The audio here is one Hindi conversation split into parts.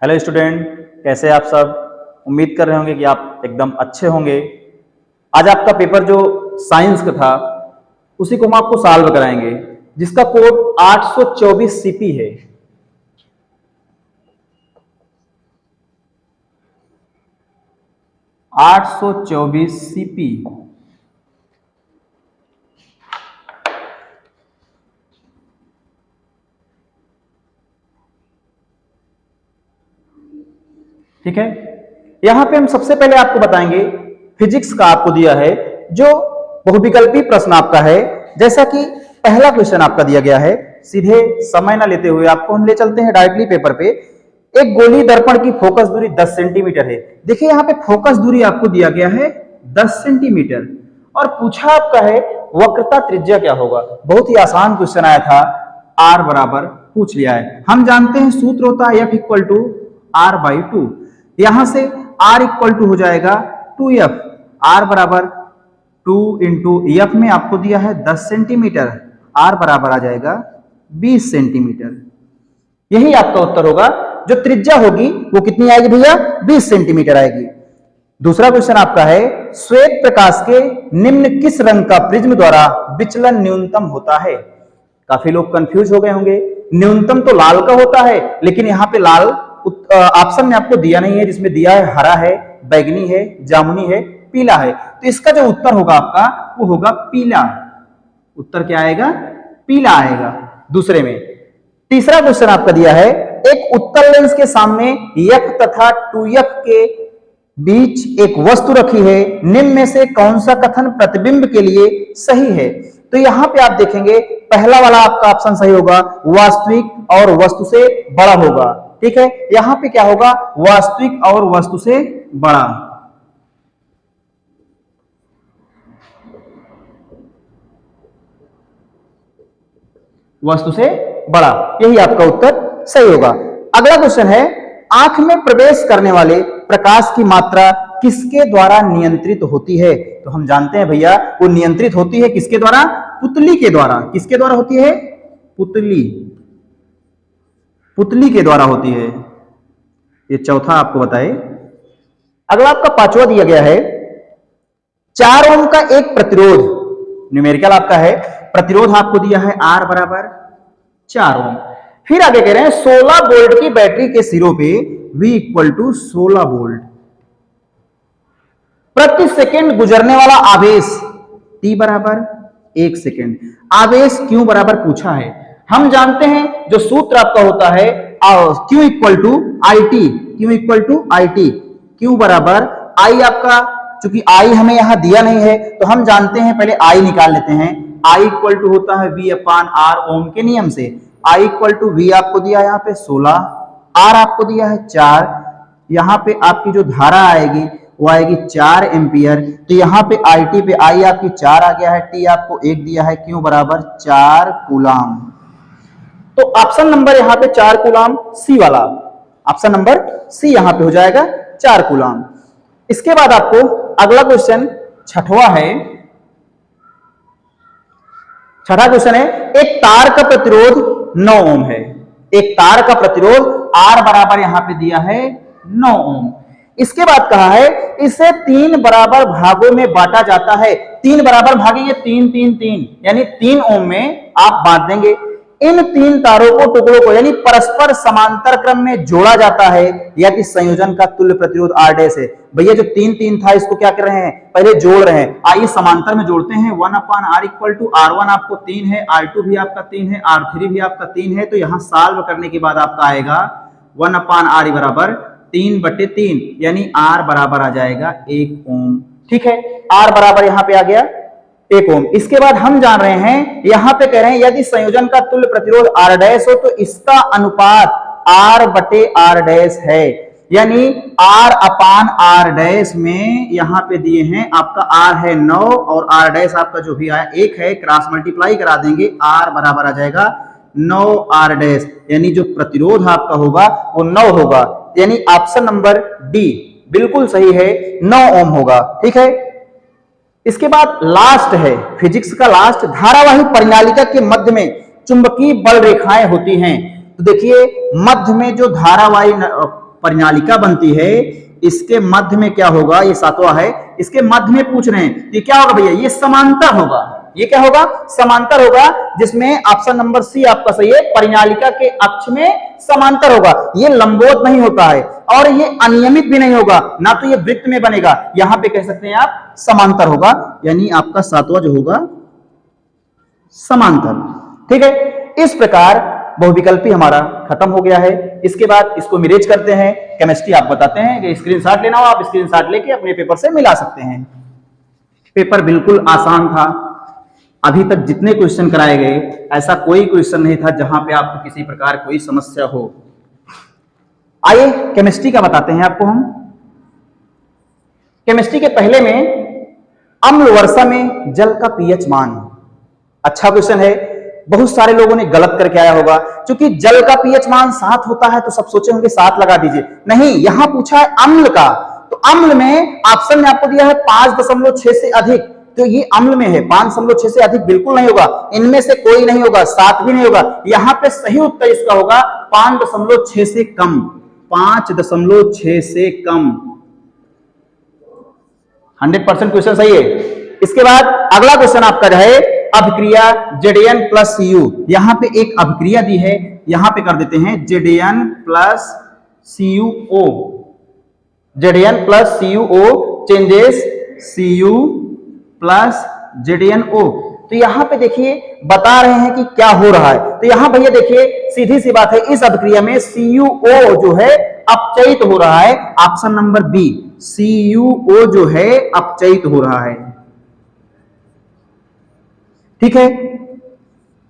हेलो स्टूडेंट, कैसे हैं आप सब। उम्मीद कर रहे होंगे कि आप एकदम अच्छे होंगे। आज आपका पेपर जो साइंस का था उसी को हम आपको सॉल्व कराएंगे, जिसका कोड 824 सीपी है। आठ सौ चौबीस सीपी। ठीक है, यहां पे हम सबसे पहले आपको बताएंगे फिजिक्स का आपको दिया है जो बहुविकल्पी प्रश्न आपका है। जैसा कि पहला क्वेश्चन आपका दिया गया है, सीधे समय ना लेते हुए आपको हम ले चलते हैं डायरेक्टली पेपर पे। एक गोली दर्पण की फोकस दूरी 10 सेंटीमीटर है। देखिए यहां पे फोकस दूरी आपको दिया गया है 10 सेंटीमीटर और पूछा आपका है वक्रता त्रिज्या क्या होगा। बहुत ही आसान क्वेश्चन आया था, आर बराबर पूछ लिया है। हम जानते हैं सूत्र होता है F equal to R by two. यहां से R इक्वल टू हो जाएगा 2F। R बराबर 2 इंटू एफ में आपको दिया है 10 सेंटीमीटर, R बराबर आ जाएगा 20 सेंटीमीटर। यही आपका उत्तर होगा। जो त्रिज्या होगी वो कितनी आएगी भैया, 20 सेंटीमीटर आएगी। दूसरा क्वेश्चन आपका है, श्वेत प्रकाश के निम्न किस रंग का प्रिज्म द्वारा विचलन न्यूनतम होता है। काफी लोग कंफ्यूज हो गए होंगे। न्यूनतम तो लाल का होता है, लेकिन यहां पे लाल ऑप्शन में आपको दिया नहीं है, जिसमें दिया है हरा है, बैगनी है, जामुनी है, पीला है। तो इसका जो उत्तर होगा आपका वो होगा पीला। उत्तर क्या आएगा, पीला आएगा दूसरे में। तीसरा क्वेश्चन आपका दिया है, एक उत्तल लेंस के सामने F तथा 2F के बीच एक वस्तु रखी है, निम्न में से कौन सा कथन प्रतिबिंब के लिए सही है। तो यहां पे आप देखेंगे पहला वाला आपका ऑप्शन सही होगा, वास्तविक और वस्तु से बड़ा होगा। ठीक है, यहां पे क्या होगा, वास्तविक और वस्तु से बड़ा। वस्तु से बड़ा, यही आपका उत्तर सही होगा। अगला क्वेश्चन है, आंख में प्रवेश करने वाले प्रकाश की मात्रा किसके द्वारा नियंत्रित होती है। तो हम जानते हैं भैया वो नियंत्रित होती है किसके द्वारा, पुतली के द्वारा। किसके द्वारा होती है, पुतली, पुतली के द्वारा होती है। ये चौथा आपको बताए। अगला आपका पांचवा दिया गया है, 4 ओम का एक प्रतिरोध, न्यूमेरिकल आपका है, प्रतिरोध आपको दिया है R बराबर 4 ओम। फिर आगे कह रहे हैं 16 वोल्ट की बैटरी के सिरों पे V इक्वल टू 16 वोल्ट, प्रति सेकंड गुजरने वाला आवेश T बराबर 1 सेकंड। आवेश Q बराबर पूछा है। हम जानते हैं जो सूत्र आपका होता है Q equal to I T, Q equal to I T. Q बराबर I आपका, चूंकि I हमें यहां दिया नहीं है तो हम जानते हैं पहले I निकाल लेते हैं। I इक्वल टू होता है V अपान R ओम के नियम से। I इक्वल टू V आपको दिया यहाँ पे 16, R आपको दिया है 4। यहाँ पे आपकी जो धारा आएगी वो आएगी 4 एम्पियर। तो यहाँ पे आई टी पे I आपकी 4 आ गया है, T आपको 1 दिया है, Q बराबर 4 कूलाम। तो ऑप्शन नंबर यहाँ पे 4 कूलाम, सी वाला ऑप्शन नंबर सी यहाँ पे हो जाएगा 4 कूलाम। इसके बाद आपको अगला क्वेश्चन छठवां है। छठा क्वेश्चन है, एक तार का प्रतिरोध 9 ओम है। एक तार का प्रतिरोध R बराबर यहां पे दिया है 9 ओम। इसके बाद कहा है इसे 3 बराबर भागों में बांटा जाता है। 3 बराबर भागेंगे, 3 3 3 यानी 3 ओम में आप बांट देंगे। इन 3 तारों को, टुकड़ों को यानी परस्पर समांतर क्रम में जोड़ा जाता है यदि संयोजन का तुल्य प्रतिरोध R डैश है। भैया जो 3 3 था इसको क्या कर रहे हैं, पहले जोड़ रहे हैं। आइए समांतर में जोड़ते हैं। 1 अपान R इक्वल टू R1 आपको 3 है, R2 भी आपका 3 है, R3 भी आपका 3 है। तो यहां सॉल्व करने के बाद आपका आएगा 1 अपान R बराबर 3/3 यानी R बराबर आ जाएगा 1 ओम। ठीक है, R बराबर यहां पे आ गया 1 ओम। इसके बाद हम जान रहे हैं, यहां पे कह रहे हैं यदि संयोजन का तुल्य प्रतिरोध R डैश हो तो इसका अनुपात R बटे R डैश है। यानी R अपान R डैश में यहां पे दिए हैं आपका R है 9 और R डैश आपका जो भी आया 1 है, क्रॉस मल्टीप्लाई करा देंगे, R बराबर आ जाएगा 9 R डैश। यानी जो प्रतिरोध आपका होगा वो 9 होगा। यानी ऑप्शन नंबर डी बिल्कुल सही है, 9 ओम होगा। ठीक है, इसके बाद लास्ट है फिजिक्स का लास्ट, धारावाही परिनालिका के मध्य में चुंबकीय बल रेखाएं होती हैं। तो देखिए मध्य में जो धारावाही परिनालिका बनती है, इसके मध्य में क्या होगा, ये सातवां है, इसके मध्य में पूछ रहे हैं, ये क्या होगा भैया, ये समांतर होगा। ये क्या होगा, समांतर होगा, जिसमें ऑप्शन नंबर सी आपका सही है, परिनालिका के अक्ष में समांतर होगा। ये लंबवत नहीं होता है और ये अनियमित भी नहीं होगा, ना तो ये वृत्त में बनेगा, यहां पे कह सकते हैं आप समांतर होगा, यानी आपका सातवां जो होगा समांतर। ठीक है, इस प्रकार बहुविकल्पी हमारा खत्म हो गया है। इसके बाद इसको मिरेज करते हैं, केमिस्ट्री आप बताते हैं कि स्क्रीनशॉट लेना हो, आप स्क्रीनशॉट लेके अपने पेपर से मिला सकते हैं। पेपर बिल्कुल आसान था, अभी तक जितने क्वेश्चन कराए गए ऐसा कोई क्वेश्चन नहीं था जहां पे आपको किसी प्रकार कोई समस्या हो। आइए केमिस्ट्री का बताते हैं आपको हम। केमिस्ट्री के पहले में अम्ल वर्षा में जल का पीएच मान, अच्छा क्वेश्चन है, बहुत सारे लोगों ने गलत करके आया होगा, क्योंकि जल का पीएच मान 7 होता है तो सब सोचे होंगे 7 लगा दीजिए, नहीं, यहां पूछा है अम्ल का, तो अम्ल में ऑप्शन में आपको दिया है 5.6 से अधिक, तो ये अम्ल में है, 5.6 से अधिक बिल्कुल नहीं होगा, इनमें से कोई नहीं होगा, 7 भी नहीं होगा, यहां पे सही उत्तर इसका होगा 5.6 से कम, 5.6 से कम। 100% क्वेश्चन सही है। इसके बाद अगला क्वेश्चन आपका रहे अभिक्रिया Zn प्लस Cu, यहां पे एक अभिक्रिया दी है, यहां पे कर देते हैं Zn plus CuO, Zn plus CuO changes Cu plus ZnO। तो यहां पे देखिए बता रहे हैं कि क्या हो रहा है, तो यहां भैया देखिए सीधी सी बात है, इस अभिक्रिया में CuO जो है अपचयित हो रहा है, ऑप्शन नंबर बी, CuO जो है अपचयित हो रहा है। ठीक है,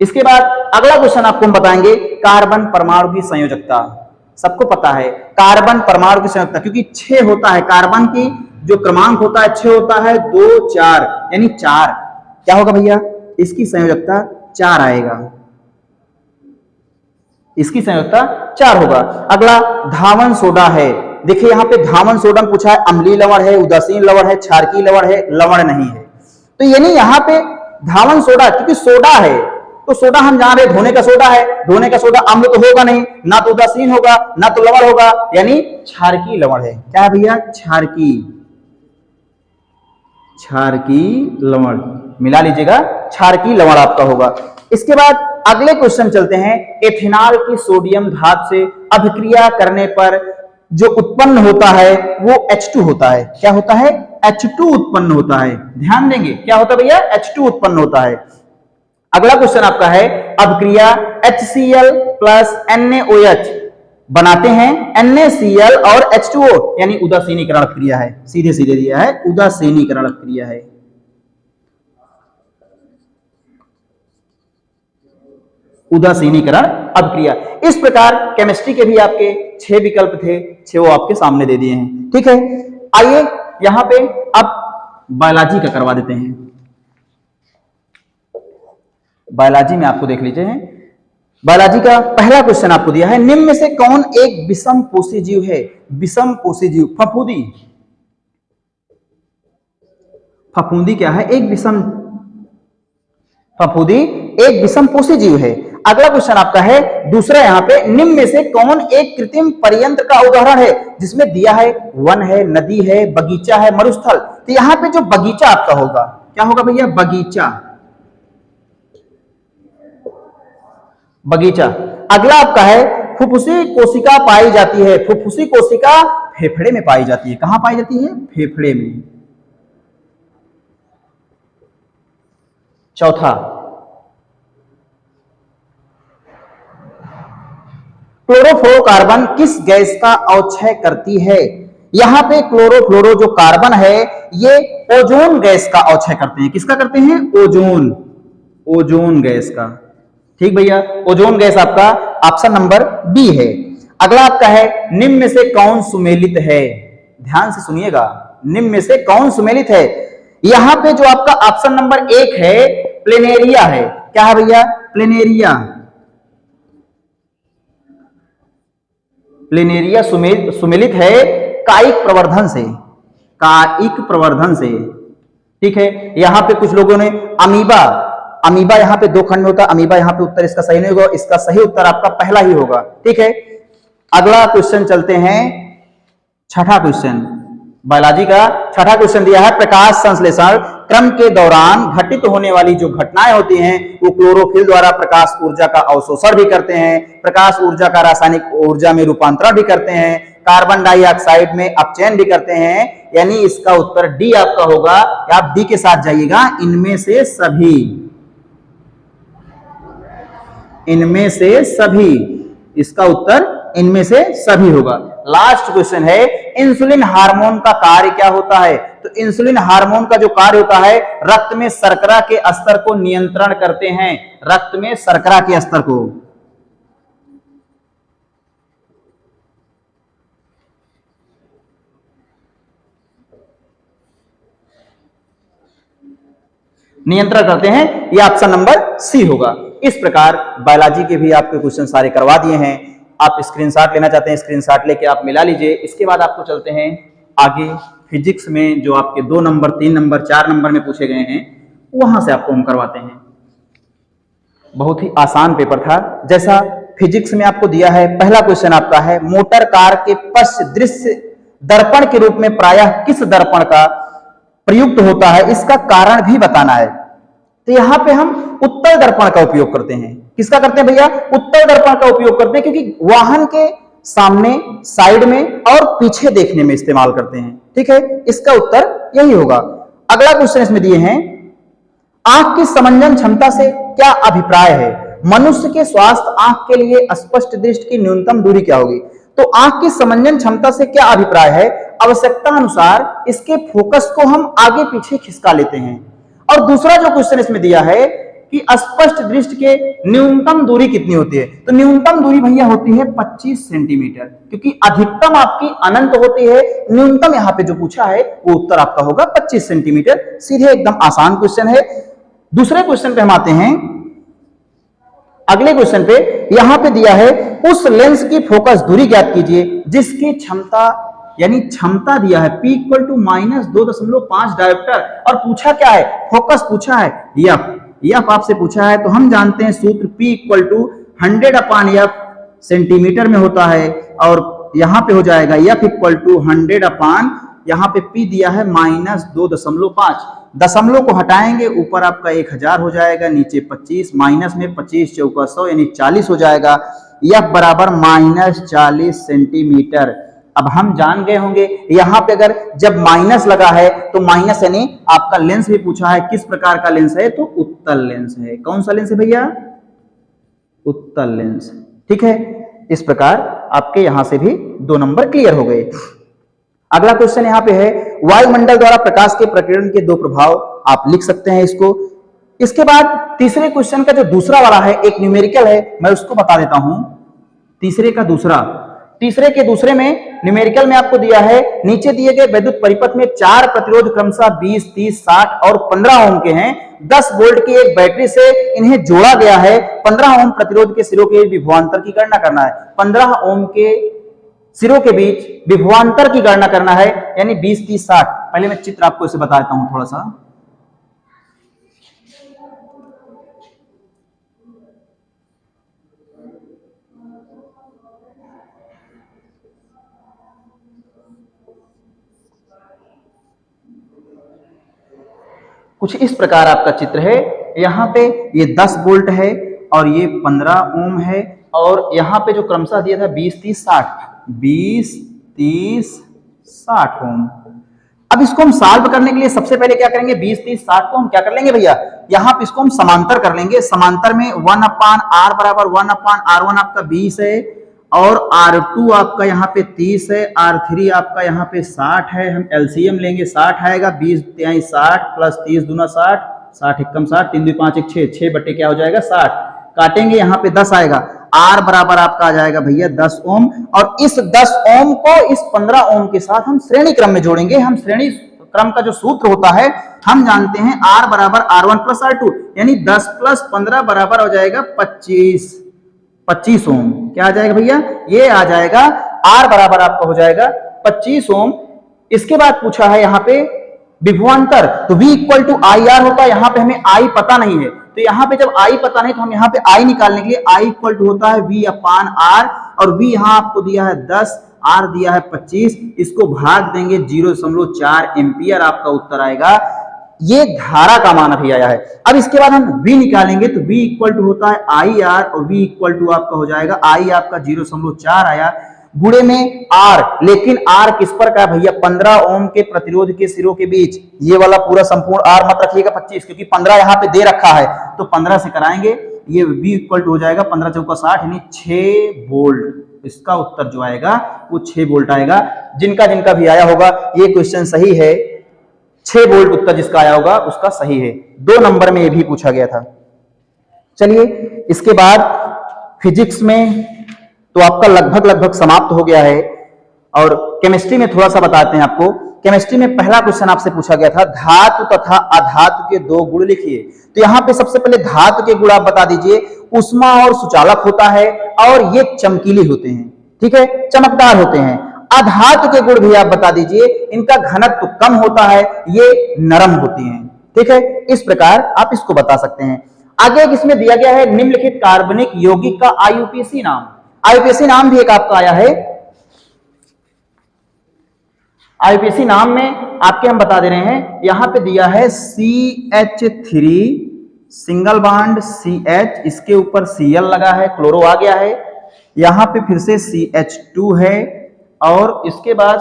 इसके बाद अगला क्वेश्चन आपको हम बताएंगे कार्बन परमाणु की संयोजकता। सबको पता है कार्बन परमाणु की संयोजकता, क्योंकि 6 होता है, कार्बन की जो क्रमांक होता है 6 होता है, 2 4 यानी 4, क्या होगा भैया, इसकी संयोजकता 4 आएगा, इसकी संयोजकता 4 होगा। अगला धावन सोडा है, देखिए यहां पे धावन सोडा पूछा है, अम्लीय लवण है, उदासीन लवण है, क्षारकीय लवण है, लवण नहीं है, तो यानी यहां पे धावन सोडा, क्योंकि सोडा है तो सोडा हम जान रहे धोने का सोडा है, धोने का सोडा अम्ल तो होगा नहीं, ना तो उदासीन होगा, ना तो लवण होगा, यानी क्षारकीय लवण है। क्या है भैया, क्षारकीय लवण, मिला लीजिएगा, क्षारकीय लवण आपका होगा। इसके बाद अगले क्वेश्चन चलते हैं, एथेनॉल की सोडियम धातु से अभिक्रिया करने पर जो उत्पन्न होता है वो H2 होता है। क्या होता है, H2 उत्पन्न होता है, ध्यान देंगे, क्या होता है भैया, H2 उत्पन्न होता है। अगला क्वेश्चन आपका है अभिक्रिया HCl प्लस NaOH बनाते हैं NaCl और H2O, यानी उदासीनीकरण क्रिया है, सीधे सीधे दिया है, उदासीनीकरण क्रिया है। उदासीनीकरण अभिक्रिया। इस प्रकार केमिस्ट्री के भी आपके 6 विकल्प थे, 6 वो आपके सामने दे दिए हैं। ठीक है, आइए यहां पे अब बायोलॉजी का करवा देते हैं। बायोलॉजी में आपको देख लीजिए, बायोलॉजी का पहला क्वेश्चन आपको दिया है, निम्न में से कौन एक विषम पोषी जीव है। विषम पोषी जीव, फफूंदी, फफूंदी क्या है, एक विषम, फफूंदी एक विषम पोषी जीव है। अगला क्वेश्चन आपका है दूसरा, यहां पे निम्न में से कौन एक कृत्रिम परियंत्र का उदाहरण है, जिसमें दिया है वन है, नदी है, बगीचा है, मरुस्थल। तो यहां पे जो बगीचा आपका होगा, क्या होगा भैया, बगीचा, बगीचा। अगला आपका है फुफ्फुसी कोशिका पाई जाती है, फुफ्फुसी कोशिका फेफड़े में पाई जाती है, कहां पाई जाती है, फेफड़े में। चौथा, क्लोरोफ्लोरोकार्बन किस गैस का अवक्षय करती है। यहां पे क्लोरोफ्लोरो जो कार्बन है ये ओजोन गैस का अवक्षय करते हैं, किसका करते हैं, ओजोन, ओजोन गैस का। ठीक भैया, ओजोन गैस आपका ऑप्शन नंबर बी है। अगला आपका है निम्न में से कौन सुमेलित है, ध्यान से सुनिएगा, निम्न में से कौन सुमेलित है। यहां पे जो आपका ऑप्शन नंबर 1 है प्लेनेरिया है, क्या है भैया, प्लेनेरिया, प्लेनेरिया सुमेलित है कायिक प्रवर्धन से, कायिक प्रवर्धन से। ठीक है, यहां पे कुछ लोगों ने अमीबा, अमीबा यहां पे 2 खंड में होता है, अमीबा यहां पे उत्तर इसका सही नहीं होगा, इसका सही उत्तर आपका पहला ही होगा। ठीक है, अगला क्वेश्चन चलते हैं छठा क्वेश्चन बायोलॉजी का छठा क्वेश्चन दिया है, प्रकाश संश्लेषण क्रम के दौरान घटित होने वाली जो घटनाएं होती हैं वो क्लोरोफिल द्वारा प्रकाश ऊर्जा का अवशोषण भी करते हैं, प्रकाश ऊर्जा का रासायनिक ऊर्जा में रूपांतरण भी करते हैं, कार्बन डाइऑक्साइड में अपचयन भी करते हैं। यानी इसका उत्तर डी आपका होगा। आप डी के साथ जाइएगा, इनमें से सभी, इनमें से सभी, इसका उत्तर इनमें से सभी होगा। लास्ट क्वेश्चन है, इंसुलिन हार्मोन का कार्य क्या होता है? तो इंसुलिन हार्मोन का जो कार्य होता है, रक्त में शर्करा के स्तर को नियंत्रण करते हैं, रक्त में शर्करा के स्तर को। नियंत्रण करते हैं, यह ऑप्शन नंबर सी होगा। इस प्रकार बायोलॉजी के भी आपके क्वेश्चन सारे करवा दिए हैं। आप स्क्रीनशॉट लेना चाहते हैं, स्क्रीनशॉट लेके आप मिला लीजिए। इसके बाद आपको चलते हैं आगे फिजिक्स में, जो आपके 2 नंबर 3 नंबर 4 नंबर में पूछे गए हैं, वहां से आपको हम करवाते हैं। बहुत ही आसान पेपर था। जैसा फिजिक्स में आपको दिया है, पहला क्वेश्चन आपका है, मोटर कार के पश्च दृश्य दर्पण के रूप में प्रायः किस दर्पण का प्रयुक्त होता है, इसका कारण भी बताना है। तो यहां पे हम उत्तल दर्पण का उपयोग करते हैं। किसका करते हैं भैया? उत्तल दर्पण का उपयोग करते हैं, क्योंकि वाहन के सामने, साइड में और पीछे देखने में इस्तेमाल करते हैं। ठीक है, इसका उत्तर यही होगा। अगला क्वेश्चन इसमें दिए हैं, आंख की समंजन क्षमता से क्या अभिप्राय है? मनुष्य के स्वास्थ्य आंख के लिए स्पष्ट दृष्टि की न्यूनतम दूरी क्या होगी? तो आंख की समंजन क्षमता से क्या अभिप्राय है? आवश्यकता अनुसार इसके फोकस को हम आगे पीछे खिसका लेते हैं। और दूसरा जो क्वेश्चन इसमें दिया है कि स्पष्ट दृष्टि के न्यूनतम दूरी कितनी होती है? तो न्यूनतम दूरी भैया होती है 25 सेंटीमीटर, क्योंकि अधिकतम आपकी अनंत होती है, न्यूनतम यहां पे जो पूछा है वो उत्तर आपका होगा 25 सेंटीमीटर। सीधे एकदम आसान क्वेश्चन है। दूसरे क्वेश्चन पे हम आते हैं। अगले क्वेश्चन पे यहां पे दिया है, उस लेंस की फोकस दूरी ज्ञात कीजिए जिसकी क्षमता, यानी क्षमता दिया है P इक्वल टू -2.5 डायोप्टर, और पूछा क्या है? फोकस पूछा है एफ आपसे पूछा है। तो हम जानते हैं सूत्र P equal to 100/f centimetre में होता है, और यहां पे हो जाएगा F इक्वल टू 100/, यहां पे P दिया है -2.5, दशमलव को हटाएंगे, ऊपर आपका 1000 हो जाएगा, नीचे 25, माइनस में 25 चौका 100 यानी 40 हो जाएगा। F बराबर -40 सेंटीमीटर। अब हम जान गए होंगे यहां पे अगर जब माइनस लगा है तो माइनस यानी आपका लेंस भी पूछा है, किस प्रकार का लेंस है? तो उत्तल लेंस है। कौन सा लेंस है भैया? उत्तल लेंस। ठीक है, इस प्रकार आपके यहां से भी 2 नंबर क्लियर हो गए। अगला क्वेश्चन यहां पे है, वायुमंडल द्वारा प्रकाश के प्रकीर्णन के 2 प्रभाव, आप लिख सकते हैं इसको। इसके बाद तीसरे क्वेश्चन का जो दूसरा वाला है, एक न्यूमेरिकल है, मैं उसको बता देता हूं। तीसरे के दूसरे में न्यूमेरिकल में आपको दिया है, नीचे दिए गए विद्युत परिपथ में 4 प्रतिरोध क्रमशः 20, 30, 60 और 15 ओम के हैं। 10 वोल्ट की एक बैटरी से इन्हें जोड़ा गया है। 15 ओम प्रतिरोध के सिरों के विभवांतर की गणना करना है। 15 ओम के सिरों के बीच विभवांतर की गणना करना है, यानी 20, 30, 60। पहले मैं चित्र आपको इसे बता देता हूं थोड़ा सा। कुछ इस प्रकार आपका चित्र है। यहाँ पे ये 10 वोल्ट है और ये 15 ओम है, और यहाँ पे जो क्रमशः दिया था 20, 30, 60 ओम। अब इसको हम सॉल्व करने के लिए सबसे पहले क्या करेंगे? 20, 30, 60 को हम क्या कर लेंगे भैया? यहाँ पे इसको हम समांतर कर लेंगे। समांतर में 1/r बराबर 1/r1 आपका 20 है, और R2 आपका यहाँ पे 30 है, R3 आपका यहाँ पे 60 है। हम एलसीएम लेंगे, 60 आएगा, 20 तिहाई 60 प्लस 30 दूना 60, 60 एकम 60, 3 2 5 1 6, 6 बटे क्या हो जाएगा? 60। काटेंगे, यहाँ पे 10 आएगा। R बराबर आपका आ जाएगा भैया 10 ओम, और इस 10 ओम को इस 15 ओम के साथ हम श्रेणी क्रम में जोड़ेंगे। हम श्रेणी क्रम का जो सूत्र होता है हम जानते हैं, R बराबर R1 प्लस R2, यानी 10 प्लस 15 बराबर हो जाएगा 25 ओम। क्या आ जाएगा भैया? ये आ जाएगा R बराबर आपका हो जाएगा 25 ओम। इसके बाद पूछा है यहाँ पे विभवांतर, तो V equal to I R होता है। यहाँ पे हमें I पता नहीं है, तो यहाँ पे जब I पता नहीं तो हम यहाँ पे I निकालने के लिए I इक्वल टू होता है V/R, और V यहाँ आपको दिया है 10, R दिया है 25, इसको भाग देंगे 0.4 एम्पियर, आपका उत्तर आएगा। ये धारा का मान अभी आया है। अब इसके बाद हम V निकालेंगे तो V इक्वल टू होता है IR और V इक्वल टू आपका हो जाएगा I आपका 0.4 आया गुणे में R, लेकिन R किस पर का भैया 15 ओम के प्रतिरोध के सिरों के बीच, ये वाला पूरा संपूर्ण R मत रखिएगा 25, क्योंकि 15 यहाँ पे दे रखा है तो 15 से कराएंगे, ये V इक्वल टू हो जाएगा 15 चौका 60 यानी 6 वोल्ट। इसका उत्तर जो आएगा वो 6 वोल्ट आएगा। जिनका जिनका भी आया होगा ये क्वेश्चन सही है, 6 वोल्ट उत्तर जिसका आया होगा उसका सही है। 2 नंबर में ये भी पूछा गया था। चलिए इसके बाद फिजिक्स में तो आपका लगभग समाप्त हो गया है, और केमिस्ट्री में थोड़ा सा बताते हैं आपको। केमिस्ट्री में पहला क्वेश्चन आपसे पूछा गया था धातु तथा अधातु के 2 गुण लिखिए। तो यहां पे सबसे पहले धातु के गुण आप बता दीजिए, उष्मा और सुचालक होता है और ये चमकीली होते हैं, ठीक है, चमकदार होते हैं। अधातु के गुण भी आप बता दीजिए, इनका घनत्व कम होता है, ये नरम होती हैं, ठीक है। इस प्रकार आप इसको बता सकते हैं। आगे इसमें दिया गया है निम्नलिखित कार्बनिक यौगिक का आईयूपीएसी नाम। आईयूपीएसी नाम भी एक आपका आया है। आईयूपीएसी नाम में आपके हम बता दे रहे हैं, यहां पे दिया है CH3 सिंगल बॉन्ड CH, इसके ऊपर Cl लगा है, क्लोरो आ गया है, यहां पे फिर से CH2 है और इसके बाद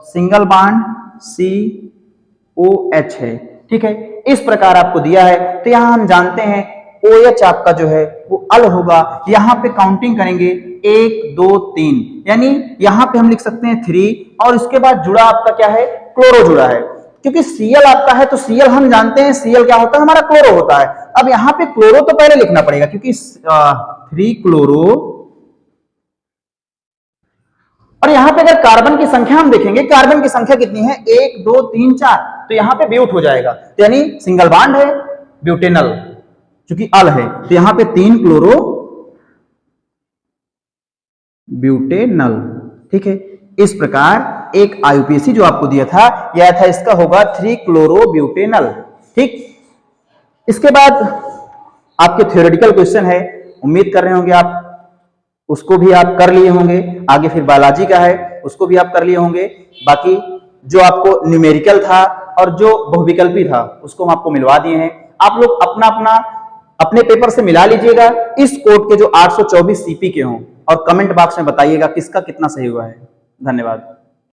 सिंगल बॉन्ड COH है, ठीक है। इस प्रकार आपको दिया है। तो यहां हम जानते हैं OH आपका जो है वो अल होगा। यहां पे काउंटिंग करेंगे 1 2 3, यानी यहां पे हम लिख सकते हैं 3 और इसके बाद जुड़ा आपका क्या है, क्लोरो जुड़ा है। क्योंकि Cl आपका है तो Cl हम जानते हैं Cl क्या होता है, हमारा क्लोरो होता है। अब यहां पे क्लोरो तो पहले लिखना पड़ेगा क्योंकि 3 क्लोरो, और यहां पे अगर कार्बन की संख्या हम देखेंगे, कार्बन की संख्या कितनी है 1 2 3 4, तो यहां पे ब्यूट हो जाएगा, तो यानी सिंगल बॉन्ड है, ब्यूटेनल, क्योंकि अल है तो यहां पे 3 क्लोरो ब्यूटेनल, ठीक है। इस प्रकार एक आईयूपीएसी जो आपको दिया था यह था, इसका होगा 3 क्लोरो ब्यूटेनल, ठीक। इसके बाद आपके थ्योरेटिकल क्वेश्चन है, उम्मीद कर रहे होंगे आप उसको भी आप कर लिए होंगे। आगे फिर बायोलॉजी का है, उसको भी आप कर लिए होंगे। बाकी जो आपको न्यूमेरिकल था और जो बहुविकल्पी था उसको हम आपको मिलवा दिए हैं। आप लोग अपना अपना अपने पेपर से मिला लीजिएगा इस कोड के जो 824 सीपी के हों, और कमेंट बॉक्स में बताइएगा किसका कितना सही हुआ है। धन्यवाद।